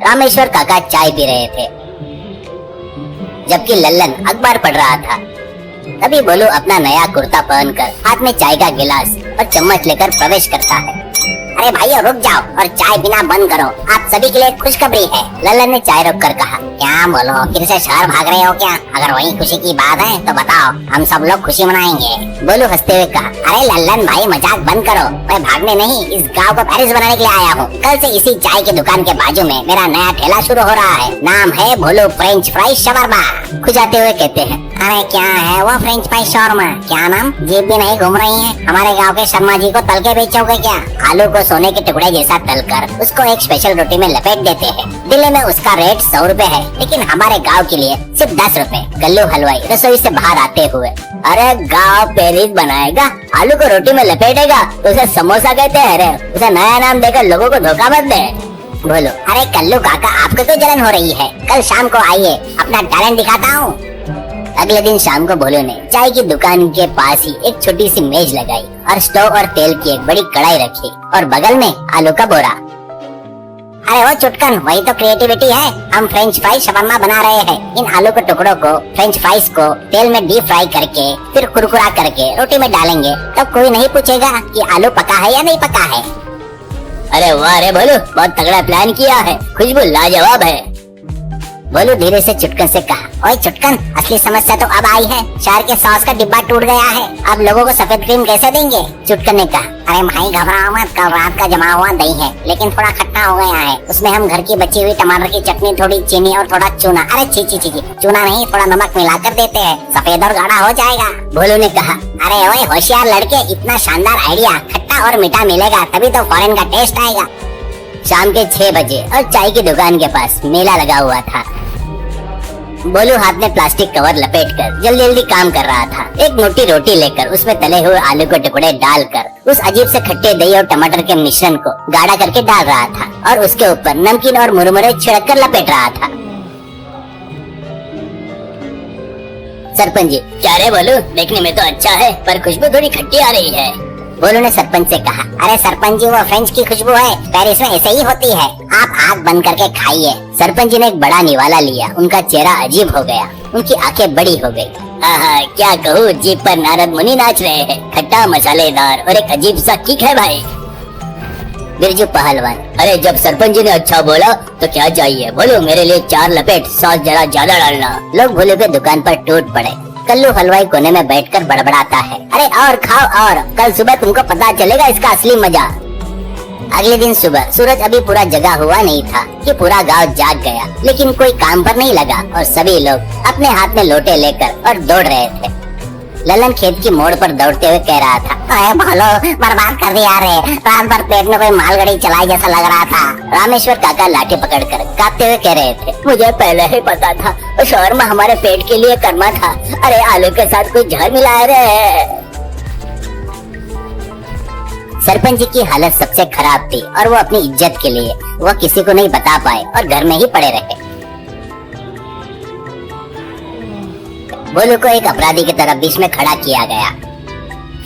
रामेश्वर काका चाय पी रहे थे जबकि लल्लन अखबार पढ़ रहा था। तभी भोलू अपना नया कुर्ता पहनकर हाथ में चाय का गिलास और चम्मच लेकर प्रवेश करता है। अरे भाइयों रुक जाओ और चाय पीना बंद करो, आप सभी के लिए खुशखबरी है। लल्लन ने चाय रोक कर कहा। क्या बोलो, फिर से शहर भाग रहे हो क्या? अगर वही खुशी की बात है तो बताओ, हम सब लोग खुशी मनाएंगे। बोलू हंसते हुए कहा। अरे लल्लन भाई मजाक बंद करो, मैं भागने नहीं इस गाँव को पेरिस बनाने के लिए आया हूँ। कल से इसी चाय की दुकान के बाजू में मेरा नया ठेला शुरू हो रहा है, नाम है भोलू फ्रेंच फ्राई शवरमा। खुजाते हुए कहते हैं। अरे क्या है वो फ्रेंच फ्राई शवरमा? क्या नाम? जीभ भी नहीं घूम रही है? हमारे गाँव के शर्मा जी को तल के बेचोगे क्या? आलू को सोने के टुकड़े जैसा तलकर उसको एक स्पेशल रोटी में लपेट देते हैं। दिल्ली में उसका रेट 100 रुपए है, लेकिन हमारे गांव के लिए सिर्फ 10 रुपए। कल्लू हलवाई रसोई से बाहर आते हुए। अरे गांव पेरिस बनाएगा, आलू को रोटी में लपेटेगा तो उसे समोसा कहते हैं। अरे उसे नया नाम देकर लोगों को धोखा मत दे। बोलो। अरे कल्लू काका आपको क्यों जलन हो रही है? कल शाम को आइए, अपना टैलेंट दिखाता हूँ। अगले दिन शाम को भोलू ने चाय की दुकान के पास ही एक छोटी सी मेज लगाई और स्टोव और तेल की एक बड़ी कढ़ाई रखी और बगल में आलू का बोरा। अरे वो चुटकन, वही तो क्रिएटिविटी है। हम फ्रेंच फ्राई शवरमा बना रहे हैं। इन आलू के टुकड़ों को, फ्रेंच फ्राइज को तेल में डीप फ्राई करके फिर कुरकुरा करके रोटी में डालेंगे तो कोई नहीं पूछेगा कि आलू पका है या नहीं पका है। अरे वाह रे भोलू, बहुत तगड़ा प्लान किया है, खुशबू लाजवाब है। भोलू धीरे से चुटकन से कहा। ओए चुटकन, असली समस्या तो अब आई है। शहर के सॉस का डिब्बा टूट गया है, अब लोगों को सफेद क्रीम कैसे देंगे? चुटकन ने कहा। अरे भाई घबराओ मत, कल रात का जमा हुआ दही है, लेकिन थोड़ा खट्टा हो गया है। उसमें हम घर की बची हुई टमाटर की चटनी, थोड़ी चीनी और थोड़ा चूना, अरे छी छी छी, चूना नहीं थोड़ा नमक मिलाकर देते हैं, सफेद और गाढ़ा हो जाएगा। भोलू ने कहा। अरे ओए होशियार लड़के, इतना शानदार आइडिया, खट्टा और मीठा मिलेगा तभी तो फॉरेन का टेस्ट आएगा। शाम के 6 बजे और चाय की दुकान के पास मेला लगा हुआ था। बोलू हाथ में प्लास्टिक कवर लपेटकर जल्दी जल्दी काम कर रहा था। एक मोटी रोटी लेकर उसमें तले हुए आलू के टुकड़े डालकर उस अजीब से खट्टे दही और टमाटर के मिश्रण को गाढ़ा करके डाल रहा था और उसके ऊपर नमकीन और मुरमुरे छिड़क कर लपेट रहा था। सरपंच जी। क्या रे बोलू, देखने में तो अच्छा है पर खुशबू थोड़ी खट्टी आ रही है। बोलू ने सरपंच से कहा। अरे सरपंच जी, वो फ्रेंच की खुशबू है, पेरिस में ऐसे ही होती है, आप आँख बंद करके खाइए। सरपंच जी ने एक बड़ा निवाला लिया, उनका चेहरा अजीब हो गया, उनकी आंखें बड़ी हो गई। आहा, क्या कहूँ, जीभ पर नारद मुनि नाच रहे हैं, खट्टा मसालेदार और एक अजीब सा किक है भाई। बिरजू पहलवान। अरे जब सरपंच जी ने अच्छा बोला तो क्या चाहिए? बोलो मेरे लिए 4 लपेट, सॉस जरा ज्यादा डालना। लोग भोलू के दुकान पर टूट पड़े। कल्लू हलवाई कोने में बैठकर बड़बड़ाता है। अरे और खाओ और, कल सुबह तुमको पता चलेगा इसका असली मजा। अगले दिन सुबह सूरज अभी पूरा जगा हुआ नहीं था कि पूरा गांव जाग गया, लेकिन कोई काम पर नहीं लगा और सभी लोग अपने हाथ में लोटे लेकर और दौड़ रहे थे। ललन खेत की मोड़ पर दौड़ते हुए कह रहा था। अरे भालो, बर्बाद कर दिया रे, रात भर पेट में कोई मालगाड़ी चलाई जैसा लग रहा था। रामेश्वर काका लाठी पकड़कर कांपते हुए कह रहे थे। मुझे पहले ही पता था शौरमा हमारे पेट के लिए कर्मा था। अरे आलू के साथ कोई जहर मिलाया रे। सरपंच जी की हालत सबसे खराब थी और वो अपनी इज्जत के लिए वो किसी को नहीं बता पाए और घर में ही पड़े रहे। बोलू को एक अपराधी की तरफ बीच में खड़ा किया गया।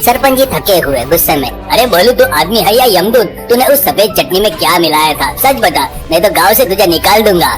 सरपंच जी थके हुए गुस्से में। अरे बोलू, तू आदमी है या यमदूत? तूने उस सफेद चटनी में क्या मिलाया था? सच बता, नहीं तो गांव से तुझे निकाल दूंगा।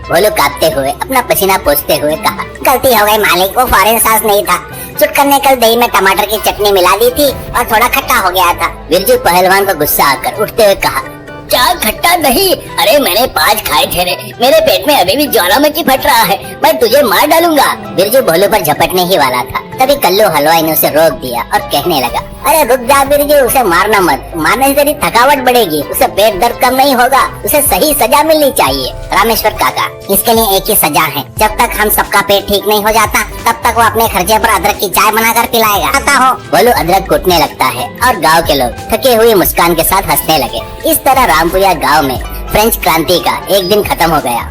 बोलू कांपते हुए अपना पसीना पोंछते हुए कहा। गलती हो गई मालिक, वो फॉरेन सॉस नहीं था। चुटकन ने कल दही में टमाटर की चटनी मिला दी थी और थोड़ा खट्टा हो गया था। बिरजू पहलवान को गुस्सा आकर उठते हुए कहा। क्या खट्टा दही? अरे मैंने 5 खाए थे रे, मेरे पेट में अभी भी ज्वालामुखी फट रहा है, मैं तुझे मार डालूंगा। बिरजू भोलू पर झपटने ही वाला था, तभी कल्लू हलवाई ने उसे रोक दिया और कहने लगा। अरे रुक जा बिरजू, उसे मारना मत, मारने से तेरी थकावट बढ़ेगी, उसे पेट दर्द कम नहीं होगा, उसे सही सजा मिलनी चाहिए। रामेश्वर काका, इसके लिए एक ही सजा है, जब तक हम सबका पेट ठीक नहीं हो जाता तब तक वो अपने खर्चे पर अदरक की चाय बनाकर पिलाएगा। आता हो। बोलू अदरक कूटने लगता है और गाँव के लोग थके हुए मुस्कान के साथ हंसने लगे। इस तरह रामपुरिया गांव में फ्रेंच क्रांति का एक दिन खत्म हो गया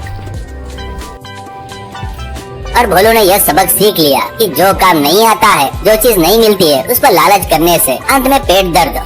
और भोलू ने यह सबक सीख लिया कि जो काम नहीं आता है, जो चीज नहीं मिलती है, उस पर लालच करने से अंत में पेट दर्द